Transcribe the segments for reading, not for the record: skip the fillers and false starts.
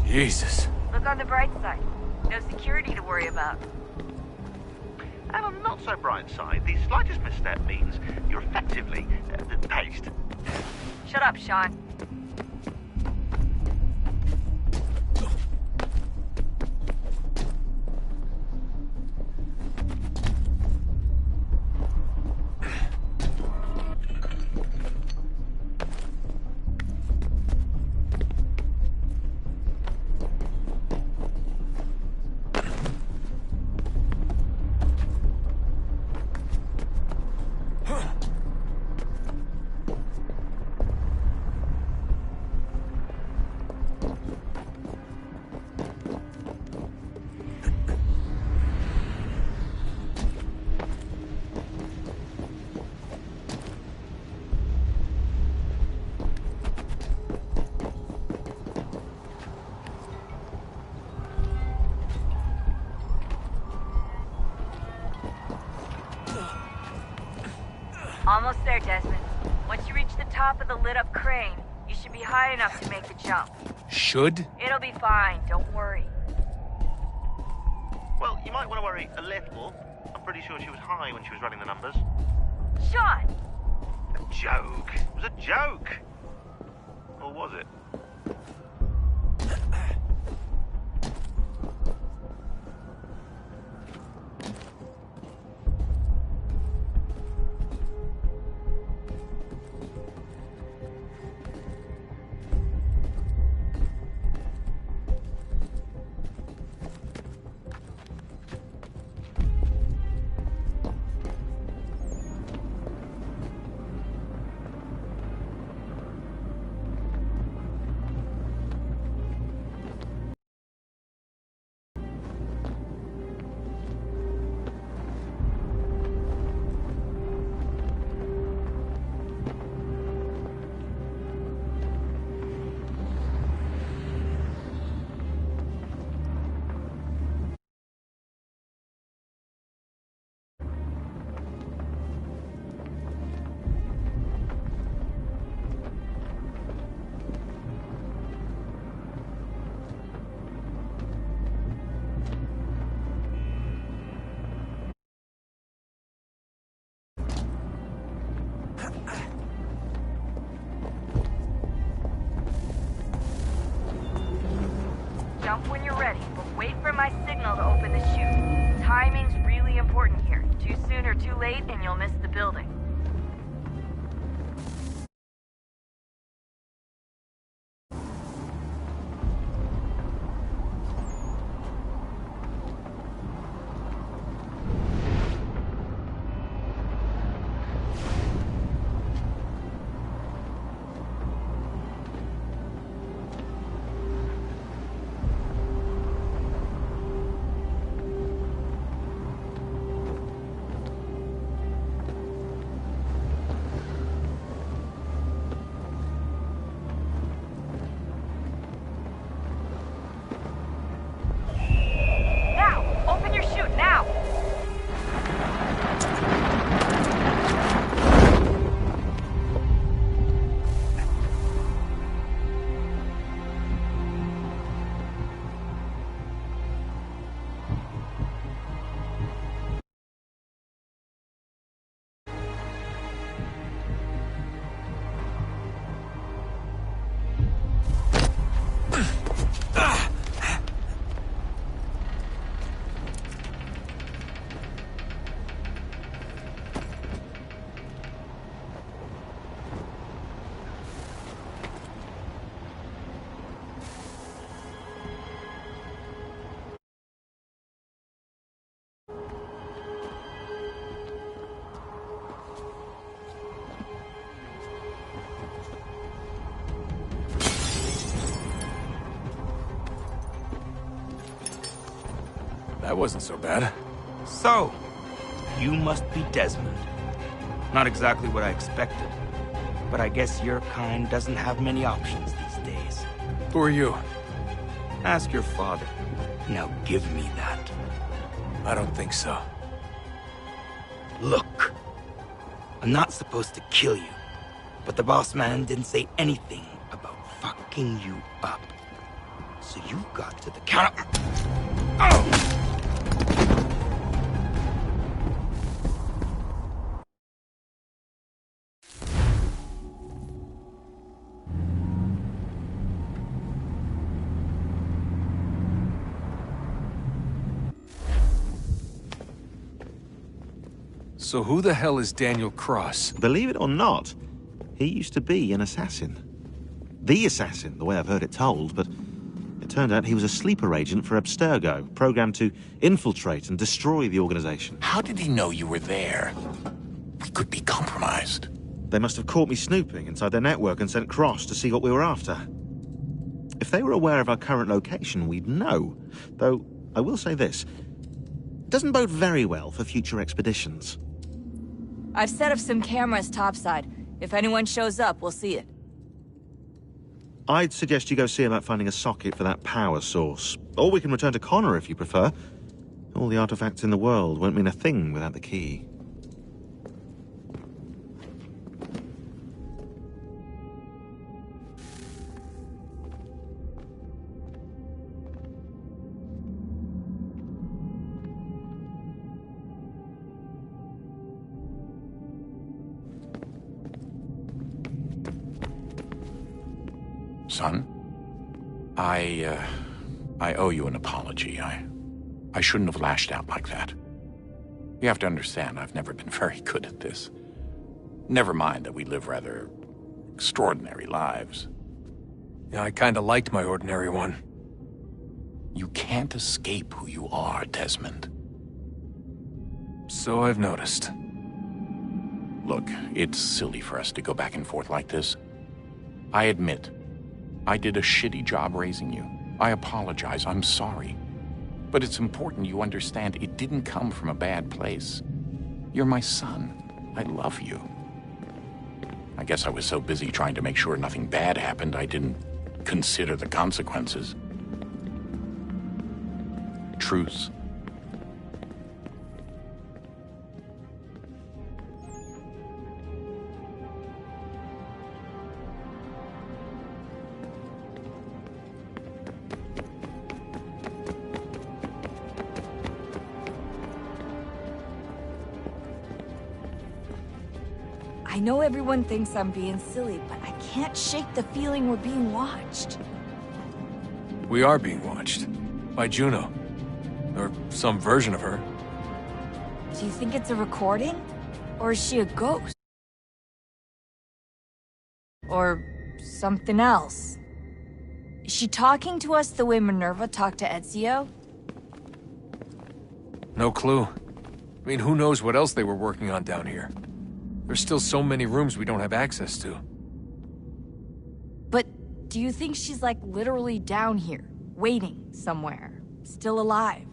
Jesus. Look on the bright side. No security to worry about. And on the not so bright side, the slightest misstep means you're effectively paced. Shut up, Sean. Almost there, Desmond. Once you reach the top of the lit-up crane, you should be high enough to make the jump. Should? It'll be fine, don't worry. Well, you might want to worry a little. I'm pretty sure she was high when she was running the numbers. Sean! A joke. It was a joke. Or was it? Jump when you're ready, but wait for my signal to open the chute. Timing's really important here. Too soon or too late, and you'll miss the building. That wasn't so bad. So, you must be Desmond. Not exactly what I expected, but I guess your kind doesn't have many options these days. Who are you? Ask your father. Now give me that. I don't think so. Look, I'm not supposed to kill you, but the boss man didn't say anything about fucking you up. So you got to the counter. Oh! So who the hell is Daniel Cross? Believe it or not, he used to be an assassin. The assassin, the way I've heard it told, but it turned out he was a sleeper agent for Abstergo, programmed to infiltrate and destroy the organization. How did he know you were there? We could be compromised. They must have caught me snooping inside their network and sent Cross to see what we were after. If they were aware of our current location, we'd know. Though, I will say this. It doesn't bode very well for future expeditions. I've set up some cameras topside. If anyone shows up, we'll see it. I'd suggest you go see about finding a socket for that power source. Or we can return to Connor if you prefer. All the artifacts in the world won't mean a thing without the key. Son, I owe you an apology. I shouldn't have lashed out like that. You have to understand, I've never been very good at this. Never mind that we live rather extraordinary lives. Yeah, I kinda liked my ordinary one. You can't escape who you are, Desmond. So I've noticed. Look, it's silly for us to go back and forth like this. I admit, I did a shitty job raising you. I apologize, I'm sorry. But it's important you understand it didn't come from a bad place. You're my son. I love you. I guess I was so busy trying to make sure nothing bad happened, I didn't consider the consequences. Truce. I know everyone thinks I'm being silly, but I can't shake the feeling we're being watched. We are being watched. By Juno. Or some version of her. Do you think it's a recording? Or is she a ghost? Or something else? Is she talking to us the way Minerva talked to Ezio? No clue. I mean, who knows what else they were working on down here? There's still so many rooms we don't have access to. But do you think she's like literally down here, waiting somewhere, still alive?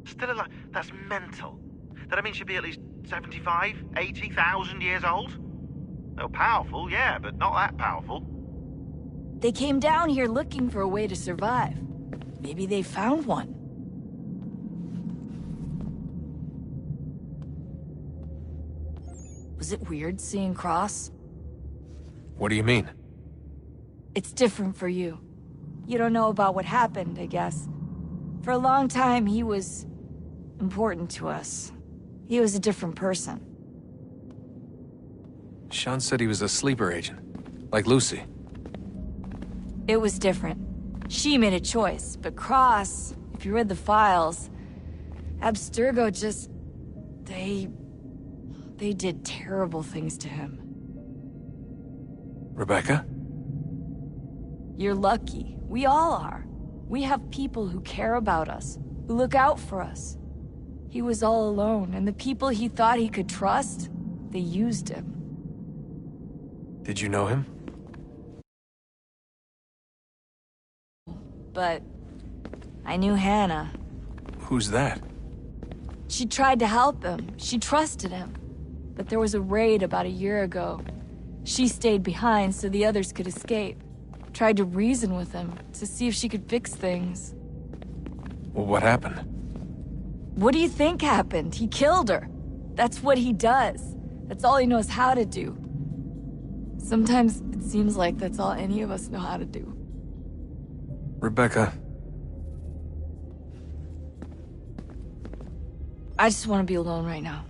Still alive? That's mental. That means she'd be at least 75, 80,000 years old? Oh, powerful, yeah, but not that powerful. They came down here looking for a way to survive. Maybe they found one. Was it weird seeing Cross? What do you mean? It's different for you. You don't know about what happened, I guess. For a long time, he was important to us. He was a different person. Sean said he was a sleeper agent. Like Lucy. It was different. She made a choice, but Cross, if you read the files, Abstergo just... They did terrible things to him. Rebecca? You're lucky. We all are. We have people who care about us, who look out for us. He was all alone, and the people he thought he could trust, they used him. Did you know him? But I knew Hannah. Who's that? She tried to help him. She trusted him. But there was a raid about a year ago. She stayed behind so the others could escape. Tried to reason with him to see if she could fix things. Well, what happened? What do you think happened? He killed her. That's what he does. That's all he knows how to do. Sometimes it seems like that's all any of us know how to do. Rebecca, I just want to be alone right now.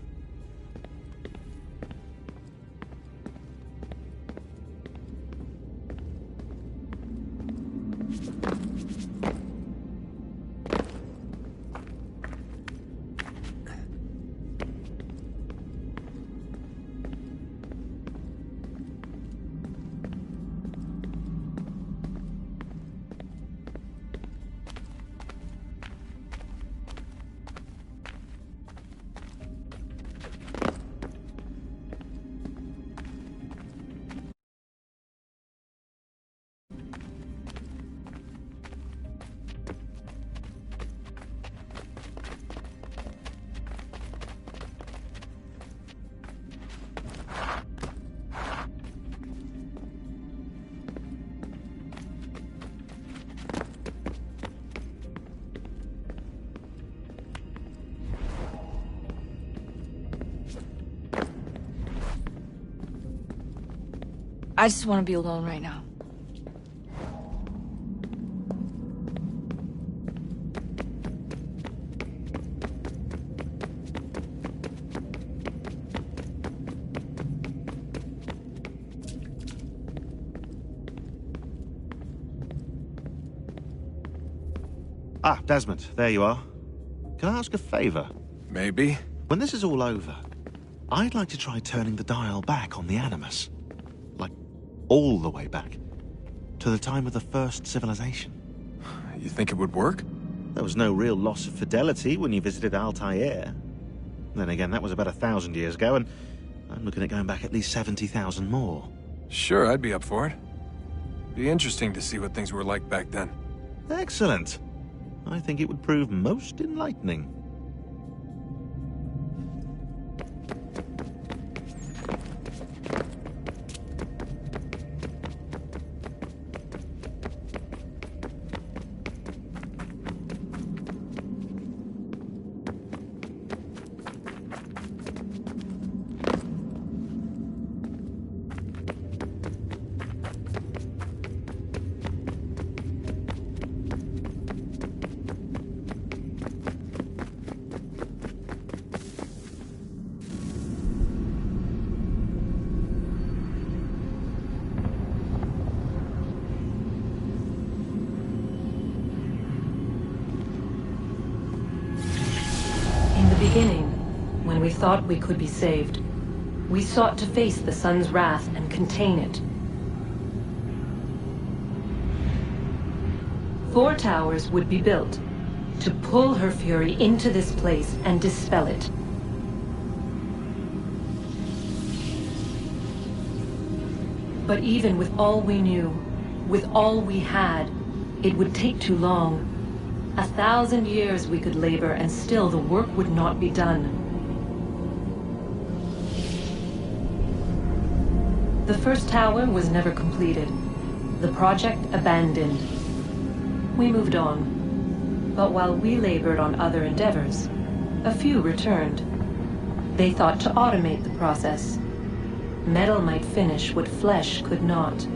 I just want to be alone right now. Ah, Desmond, there you are. Can I ask a favor? maybe? When this is all over, I'd like to try turning the dial back on the Animus. Like, all the way back. To the time of the first civilization. You think it would work? There was no real loss of fidelity when you visited Altair. Then again, that was about 1,000 years ago, and I'm looking at going back at least 70,000 more. Sure, I'd be up for it. Be interesting to see what things were like back then. Excellent. I think it would prove most enlightening. In the beginning, when we thought we could be saved, we sought to face the sun's wrath and contain it. 4 towers would be built to pull her fury into this place and dispel it. But even with all we knew, with all we had, it would take too long. 1,000 years we could labor, and still the work would not be done. The first tower was never completed. The project abandoned. We moved on. But while we labored on other endeavors, a few returned. They thought to automate the process. Metal might finish what flesh could not.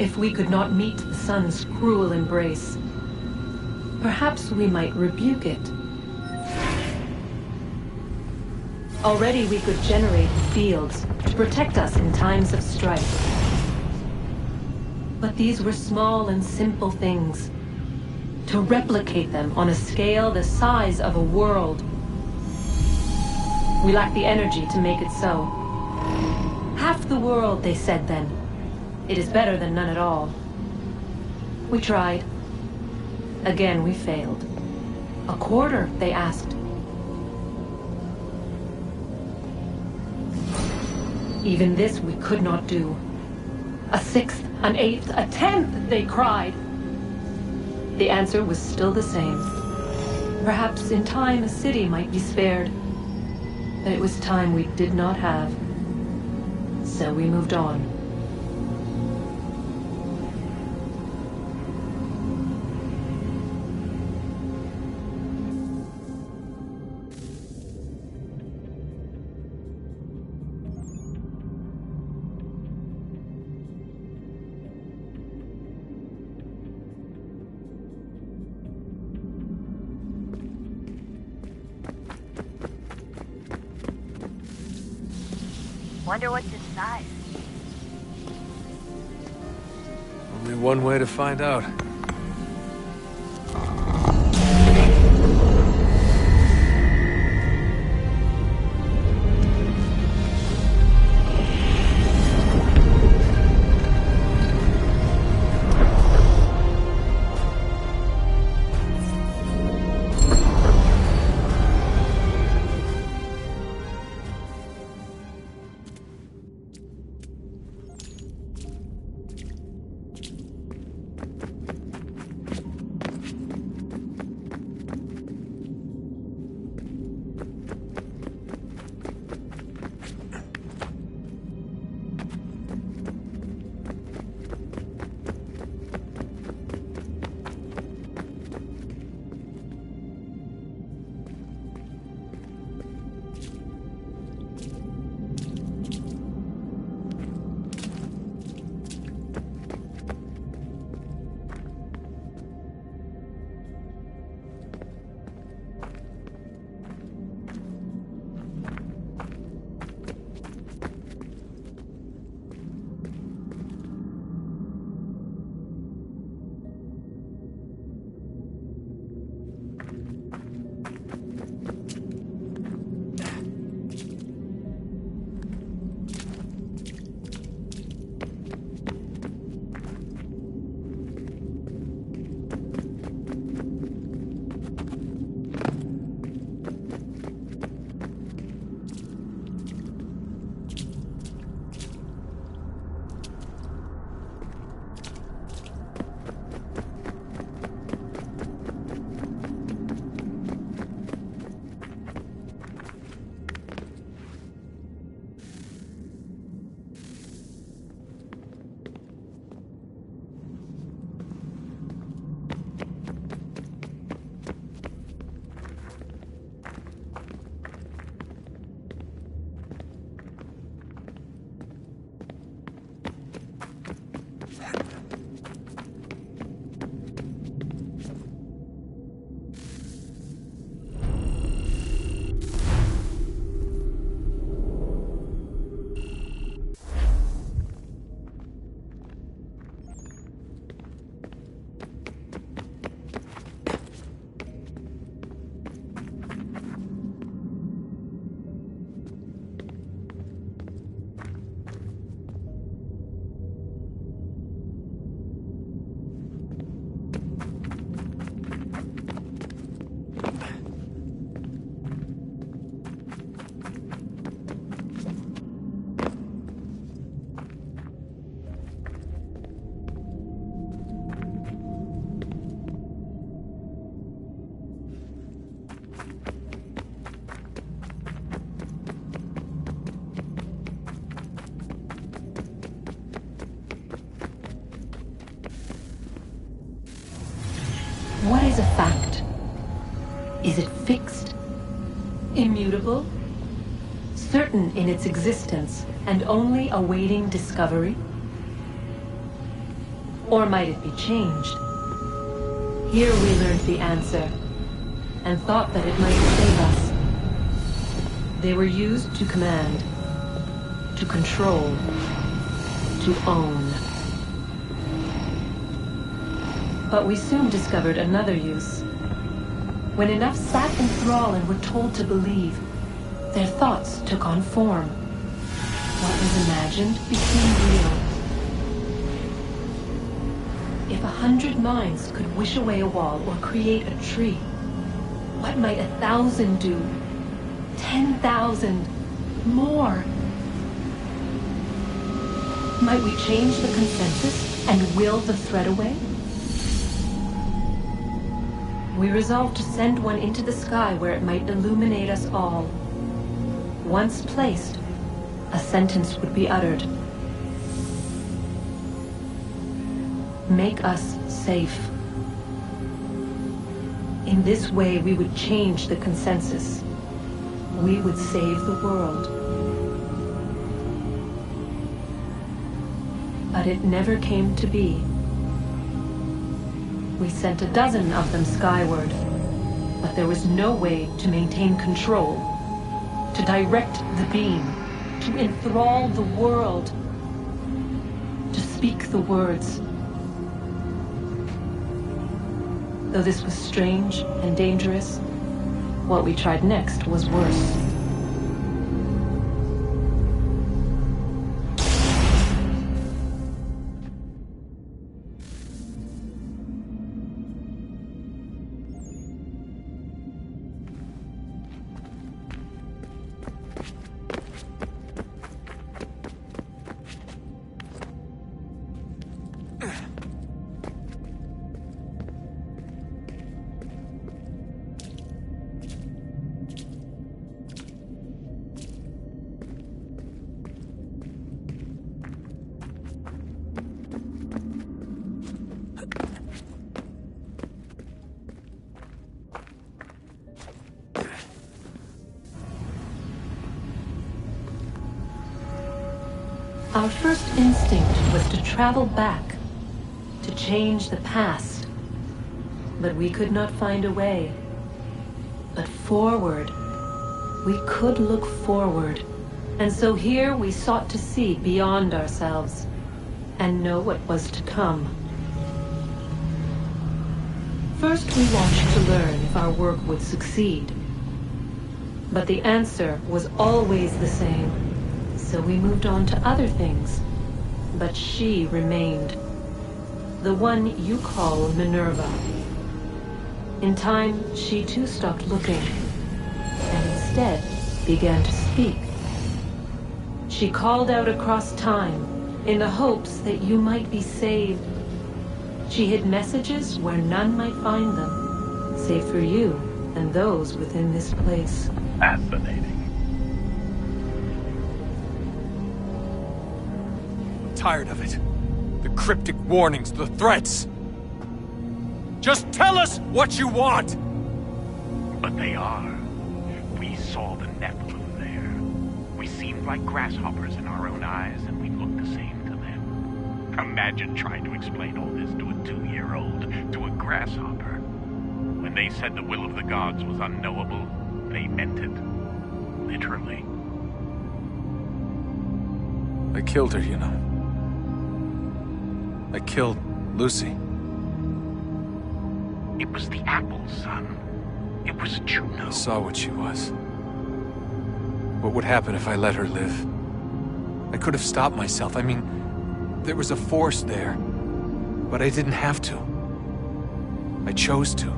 If we could not meet the sun's cruel embrace, perhaps we might rebuke it. Already we could generate fields to protect us in times of strife. But these were small and simple things. To replicate them on a scale the size of a world, we lack the energy to make it so. Half the world, they said then. It is better than none at all. We tried. Again we failed. A quarter, they asked. Even this we could not do. A sixth, an eighth, a tenth, they cried. The answer was still the same. Perhaps in time a city might be spared. But it was time we did not have. So we moved on. Wonder what's inside. Only one way to find out. What is a fact? Is it fixed? Immutable? Certain in its existence and only awaiting discovery? Or might it be changed? Here we learned the answer, and thought that it might save us. They were used to command, to control, to own. But we soon discovered another use. When enough sat in thrall and were told to believe, their thoughts took on form. What was imagined became real. If 100 minds could wish away a wall or create a tree, what might 1,000 do? 10,000? More? Might we change the consensus and will the thread away? We resolved to send one into the sky where it might illuminate us all. Once placed, a sentence would be uttered. Make us safe. In this way, we would change the consensus. We would save the world. But it never came to be. We sent a dozen of them skyward, but there was no way to maintain control, to direct the beam, to enthrall the world, to speak the words. Though this was strange and dangerous, what we tried next was worse. Our first instinct was to travel back, to change the past. But we could not find a way. But forward, we could look forward. And so here we sought to see beyond ourselves and know what was to come. First we watched to learn if our work would succeed. But the answer was always the same. So we moved on to other things, but she remained. The one you call Minerva. In time, she too stopped looking, and instead began to speak. She called out across time, in the hopes that you might be saved. She hid messages where none might find them, save for you and those within this place. Fascinating. Tired of it. The cryptic warnings, the threats. Just tell us what you want! But they are. We saw the Nephilim there. We seemed like grasshoppers in our own eyes, and we looked the same to them. Imagine trying to explain all this to a 2-year-old, to a grasshopper. When they said the will of the gods was unknowable, they meant it. Literally. I killed her, you know. I killed Lucy. It was the apple, son. It was Juno. I saw what she was. What would happen if I let her live? I could have stopped myself. I mean, there was a force there. But I didn't have to. I chose to.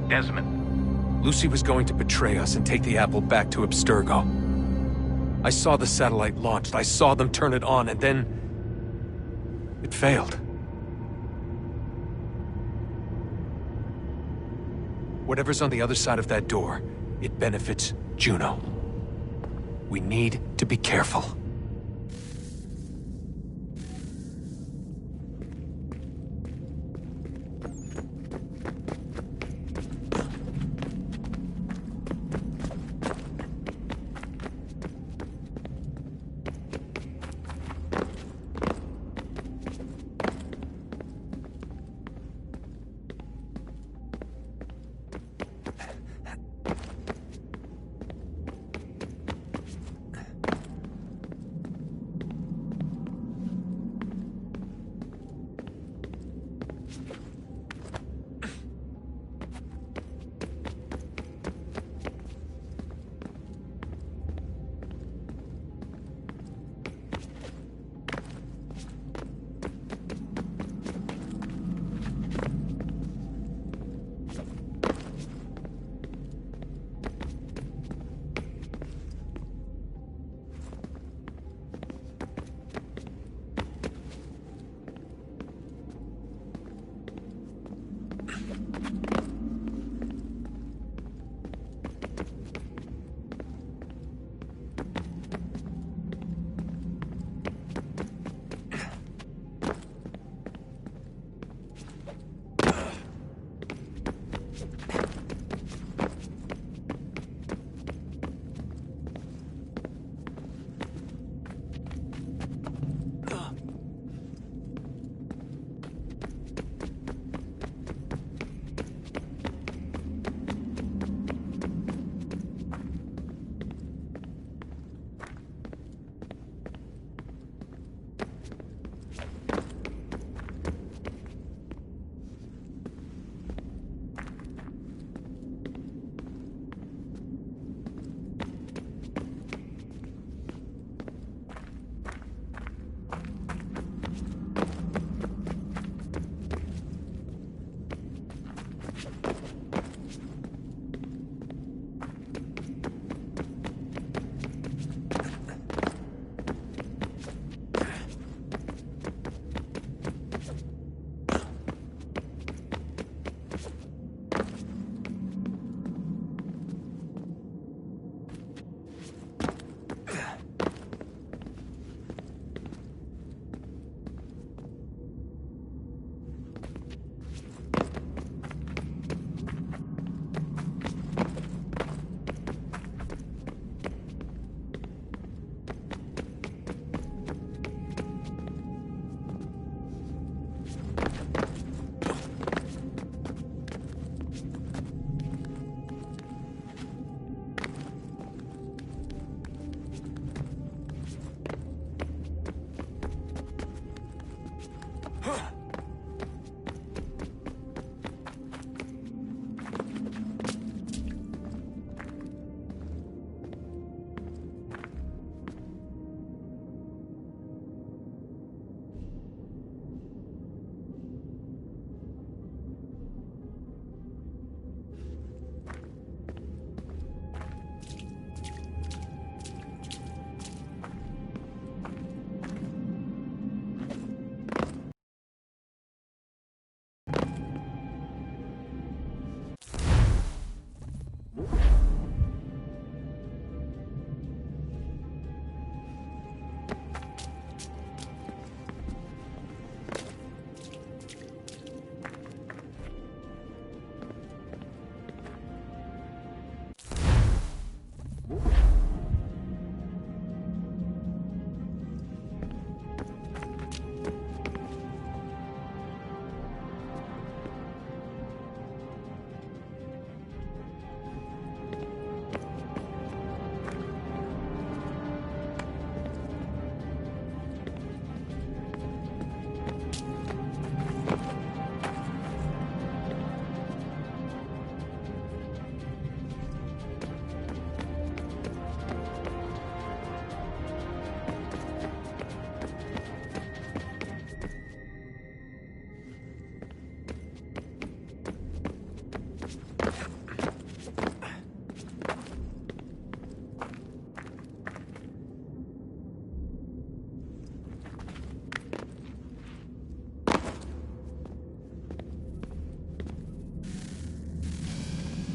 Desmond. Lucy was going to betray us and take the apple back to Abstergo. I saw the satellite launched. I saw them turn it on, and then it failed. Whatever's on the other side of that door, it benefits Juno. We need to be careful.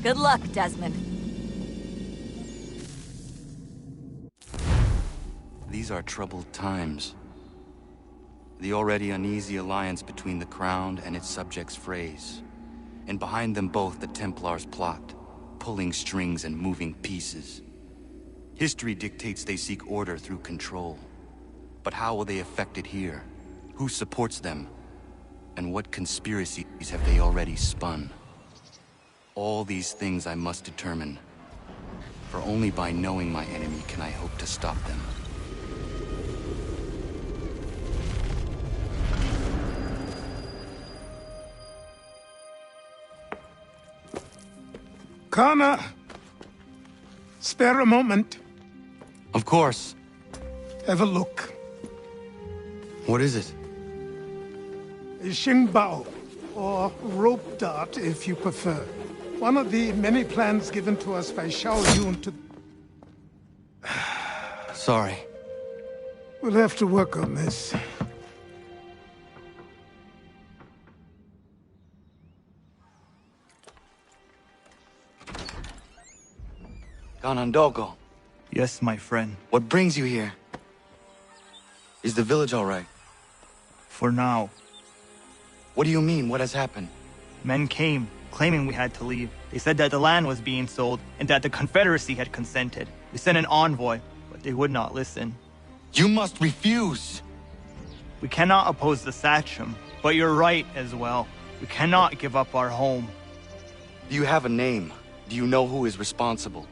Good luck, Desmond. These are troubled times. The already uneasy alliance between the Crown and its subjects frays. And behind them both the Templars plot, pulling strings and moving pieces. History dictates they seek order through control. But how will they effect it here? Who supports them? And what conspiracies have they already spun? All these things I must determine. For only by knowing my enemy can I hope to stop them. Connor! Spare a moment. Of course. Have a look. What is it? A Xingbao, or rope dart if you prefer. One of the many plans given to us by Xiao Yun to... Sorry. We'll have to work on this. Ganondogo, Yes, my friend. what brings you here? Is the village all right? For now. What do you mean? What has happened? Men came, claiming we had to leave. They said that the land was being sold, and that the Confederacy had consented. We sent an envoy, but they would not listen. You must refuse! We cannot oppose the Sachem, but you're right as well. We cannot give up our home. Do you have a name? Do you know who is responsible?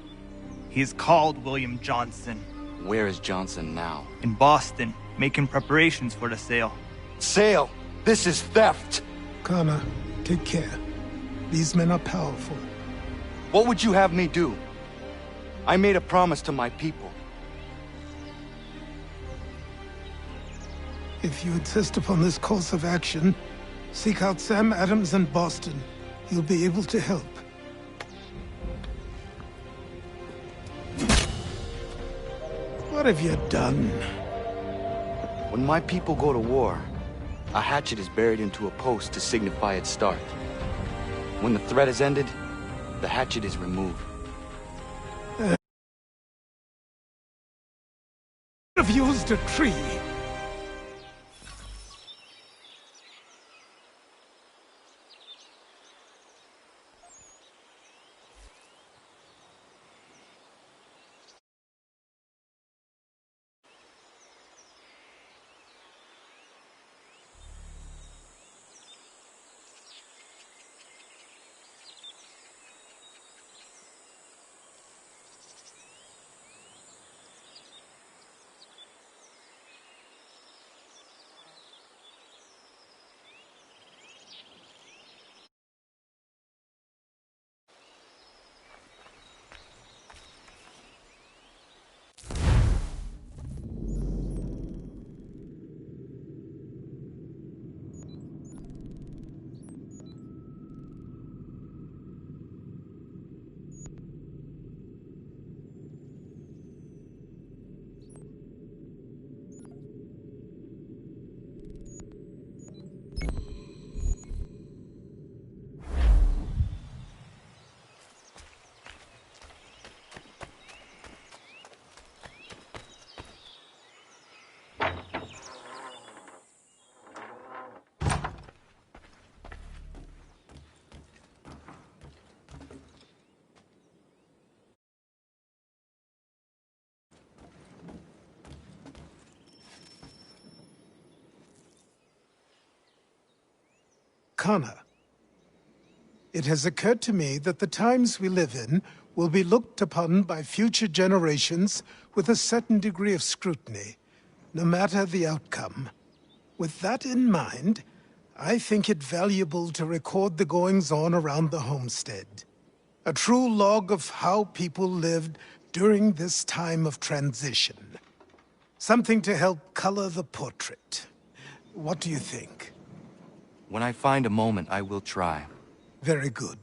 He's called William Johnson. Where is Johnson now? In Boston, making preparations for the sale. Sale! This is theft! Connor, take care. These men are powerful. What would you have me do? I made a promise to my people. If you insist upon this course of action, seek out Sam Adams in Boston. He'll be able to help. What have you done? When my people go to war, a hatchet is buried into a post to signify its start. When the threat is ended, the hatchet is removed. I've used a tree. arcana. It has occurred to me that the times we live in will be looked upon by future generations with a certain degree of scrutiny, no matter the outcome. With that in mind, I think it valuable to record the goings-on around the homestead. A true log of how people lived during this time of transition. Something to help color the portrait. What do you think? When I find a moment, I will try. Very good.